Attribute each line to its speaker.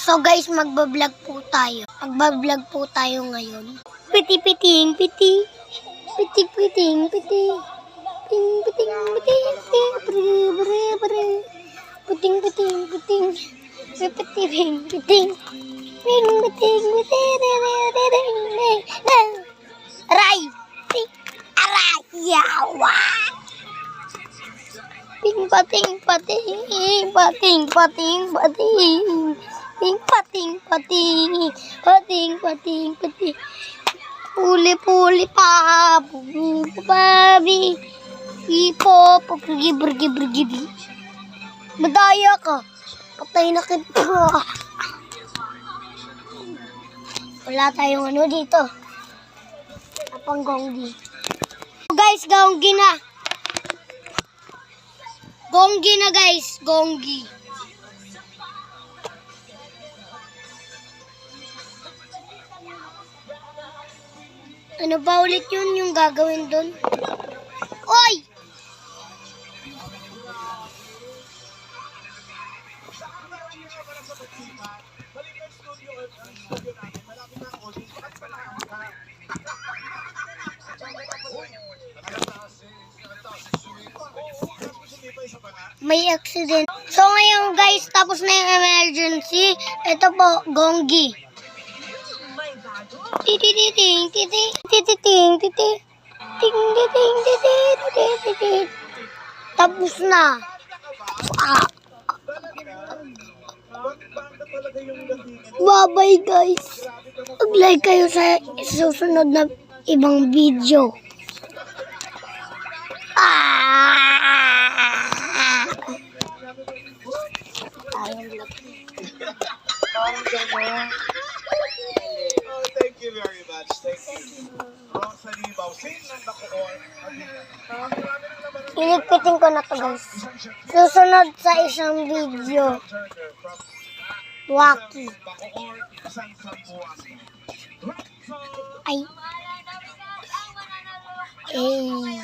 Speaker 1: So guys, magbablog po tayo. Magbablog po tayo ngayon. Piti-piting, piti. Piti-piting, piti. Piting-piting, piti. Bre-bre-bre. Puting-piting, piting. Piting-piting, piting. Ping-piting, piting. Aray! Aray! Yawa! Ping-pating, pating. Pating-pating, pating. Ping-pating-pating. Pating-pating, pating. Puli-puli pa. Pupu-pabi. Ipo. Pupu-gibir-gibir-gibir. Madaya ka. Patay na kita. Wala tayong ano dito. Apang gonggi. Guys, gonggi na. Gonggi na guys. Gonggi. Ano ba ulit yun yung gagawin doon? Oy! May accident. So ngayon guys, tapos na yung emergency. Ito po, gonggi. Tititing, titi, tititing, titi. Ting, titing, titi, titi. Tapos na. Bye-bye guys. Mag-like kayo sa susunod na ibang video.
Speaker 2: Thank you very much. Thank you.
Speaker 1: Iligpitin ko na to guys. Susunod sa isang video. Waki. Ay. Eh.